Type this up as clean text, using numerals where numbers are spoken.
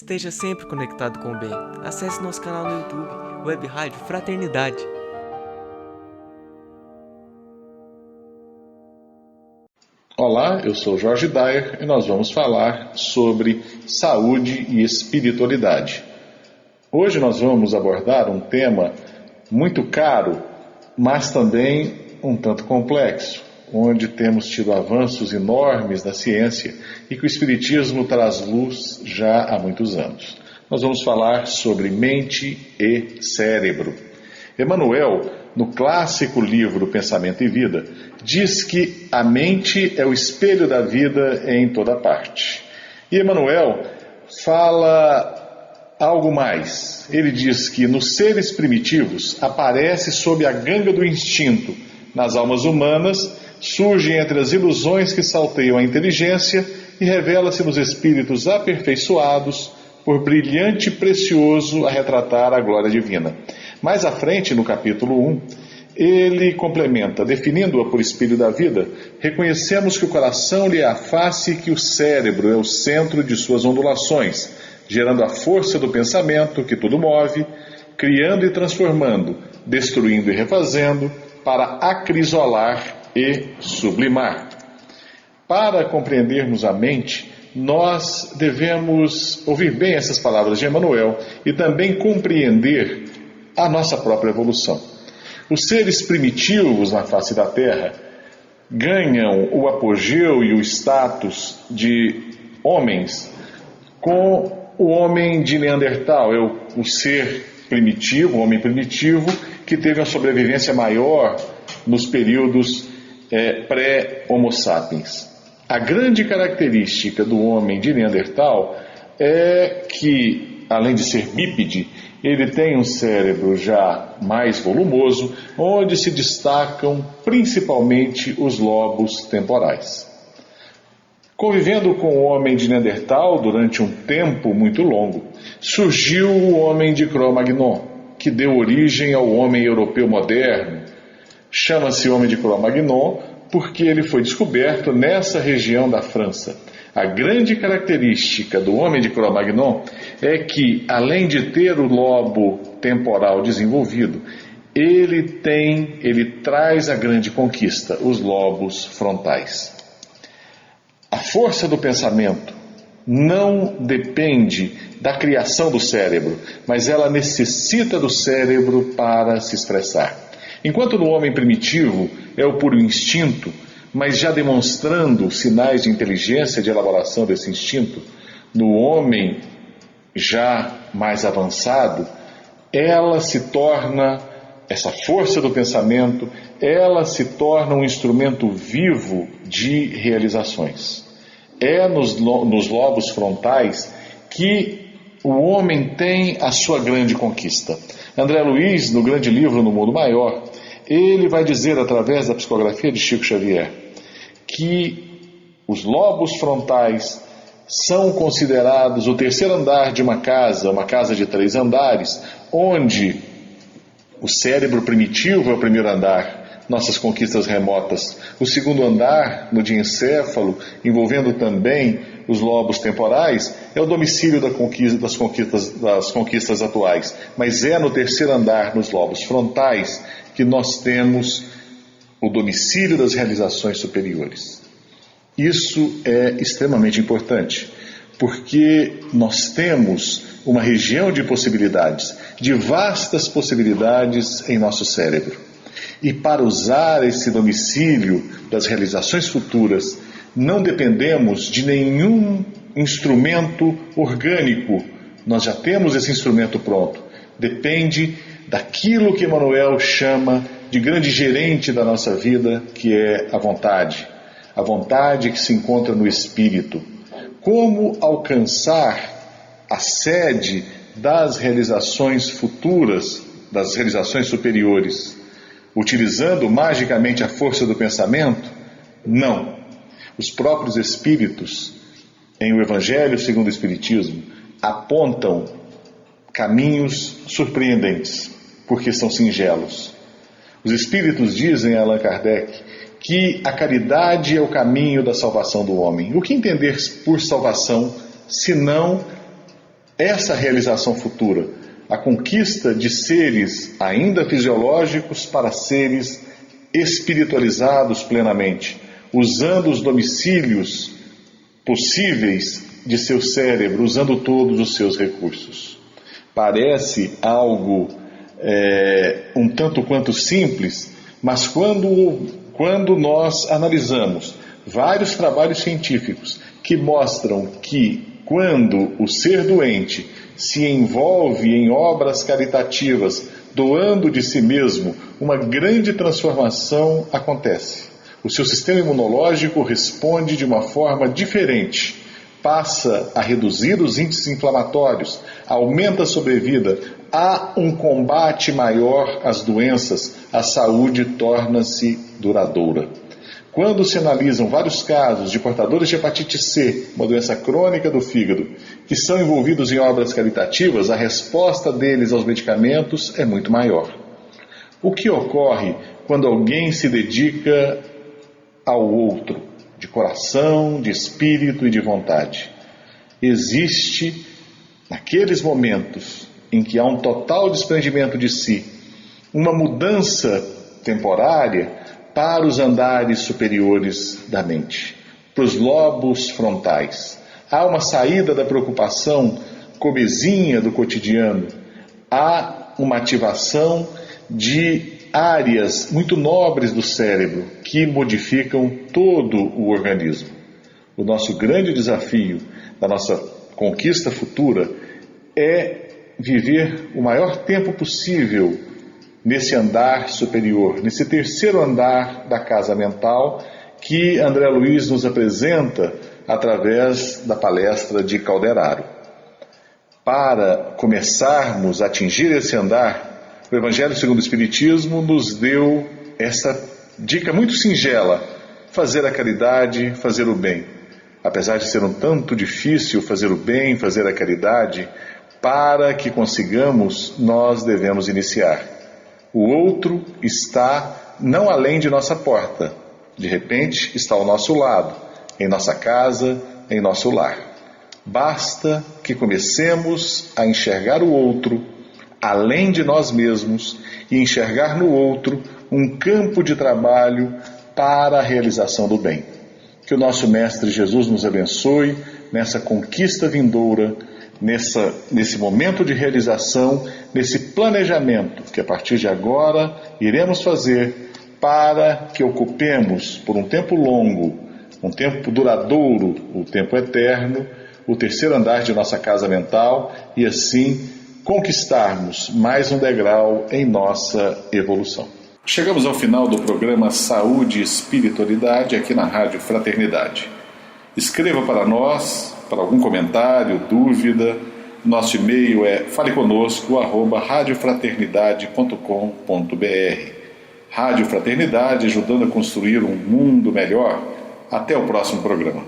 Esteja sempre conectado com o bem. Acesse nosso canal no YouTube, Web Rádio Fraternidade. Olá, eu sou Jorge Dyer e nós vamos falar sobre saúde e espiritualidade. Hoje nós vamos abordar um tema muito caro, mas também um tanto complexo, onde temos tido avanços enormes na ciência e que o Espiritismo traz luz já há muitos anos. Nós vamos falar sobre mente e cérebro. Emmanuel, no clássico livro Pensamento e Vida, diz que a mente é o espelho da vida em toda parte. E Emmanuel fala algo mais. Ele diz que nos seres primitivos aparece sob a ganga do instinto, nas almas humanas surge entre as ilusões que salteiam a inteligência e revela-se nos espíritos aperfeiçoados por brilhante e precioso a retratar a glória divina. Mais à frente, no capítulo 1, ele complementa, definindo-a por espelho da vida, reconhecemos que o coração lhe é a face e que o cérebro é o centro de suas ondulações, gerando a força do pensamento que tudo move, criando e transformando, destruindo e refazendo, para acrisolar e sublimar. Para compreendermos a mente, nós devemos ouvir bem essas palavras de Emmanuel e também compreender a nossa própria evolução. Os seres primitivos na face da Terra ganham o apogeu e o status de homens com o homem de Neandertal, o ser primitivo, o homem primitivo, que teve uma sobrevivência maior nos períodos pré-Homo sapiens. A grande característica do homem de Neandertal é que, além de ser bípede, ele tem um cérebro já mais volumoso, onde se destacam principalmente os lobos temporais. Convivendo com o homem de Neandertal durante um tempo muito longo, surgiu o homem de Cro-Magnon, que deu origem ao homem europeu moderno. Chama-se homem de Cro-Magnon porque ele foi descoberto nessa região da França. A grande característica do homem de Cro-Magnon é que, além de ter o lobo temporal desenvolvido, ele traz a grande conquista, os lobos frontais. A força do pensamento não depende da criação do cérebro, mas ela necessita do cérebro para se expressar. Enquanto no homem primitivo é o puro instinto, mas já demonstrando sinais de inteligência, de elaboração desse instinto, no homem já mais avançado, essa força do pensamento, ela se torna um instrumento vivo de realizações. É nos lobos frontais que o homem tem a sua grande conquista. André Luiz, no grande livro No Mundo Maior, ele vai dizer, através da psicografia de Chico Xavier, que os lobos frontais são considerados o terceiro andar de uma casa de 3 andares, onde o cérebro primitivo é o primeiro andar, nossas conquistas remotas. O segundo andar, no diencéfalo, envolvendo também os lobos temporais, é o domicílio das conquistas atuais. Mas é no terceiro andar, nos lobos frontais, que nós temos o domicílio das realizações superiores. Isso é extremamente importante, porque nós temos uma região de possibilidades, de vastas possibilidades em nosso cérebro. E para usar esse domicílio das realizações futuras, não dependemos de nenhum instrumento orgânico. Nós já temos esse instrumento pronto. Depende daquilo que Emmanuel chama de grande gerente da nossa vida, que é a vontade. A vontade que se encontra no espírito. Como alcançar a sede das realizações futuras, das realizações superiores? Utilizando magicamente a força do pensamento? Não. Os próprios espíritos, em O Evangelho segundo o Espiritismo, apontam caminhos surpreendentes, porque são singelos. Os espíritos dizem a Allan Kardec que a caridade é o caminho da salvação do homem. O que entender por salvação, senão essa realização futura, a conquista de seres ainda fisiológicos para seres espiritualizados plenamente, usando os domicílios possíveis de seu cérebro, usando todos os seus recursos. Parece algo um tanto quanto simples, mas quando nós analisamos vários trabalhos científicos que mostram que quando o ser doente se envolve em obras caritativas, doando de si mesmo, uma grande transformação acontece. O seu sistema imunológico responde de uma forma diferente, passa a reduzir os índices inflamatórios, aumenta a sobrevida, há um combate maior às doenças, a saúde torna-se duradoura. Quando se analisam vários casos de portadores de hepatite C, uma doença crônica do fígado, que são envolvidos em obras caritativas, a resposta deles aos medicamentos é muito maior. O que ocorre quando alguém se dedica ao outro, de coração, de espírito e de vontade? Existe, naqueles momentos em que há um total desprendimento de si, uma mudança temporária para os andares superiores da mente, para os lobos frontais. Há uma saída da preocupação comezinha do cotidiano, há uma ativação de áreas muito nobres do cérebro que modificam todo o organismo. O nosso grande desafio da nossa conquista futura é viver o maior tempo possível nesse andar superior, nesse terceiro andar da casa mental que André Luiz nos apresenta através da palestra de Calderaro. Para começarmos a atingir esse andar, o Evangelho segundo o Espiritismo nos deu essa dica muito singela: fazer a caridade, fazer o bem. Apesar de ser um tanto difícil fazer o bem, fazer a caridade, para que consigamos, nós devemos iniciar. O outro está não além de nossa porta, de repente está ao nosso lado, em nossa casa, em nosso lar. Basta que comecemos a enxergar o outro além de nós mesmos e enxergar no outro um campo de trabalho para a realização do bem. Que o nosso Mestre Jesus nos abençoe nessa conquista vindoura, nesse momento de realização, nesse planejamento que a partir de agora iremos fazer para que ocupemos por um tempo longo, um tempo duradouro, o tempo eterno, o terceiro andar de nossa casa mental e assim conquistarmos mais um degrau em nossa evolução. Chegamos ao final do programa Saúde e Espiritualidade aqui na Rádio Fraternidade. Escreva para nós, para algum comentário, dúvida. Nosso e-mail é faleconosco@radiofraternidade.com.br. Rádio Fraternidade, ajudando a construir um mundo melhor. Até o próximo programa.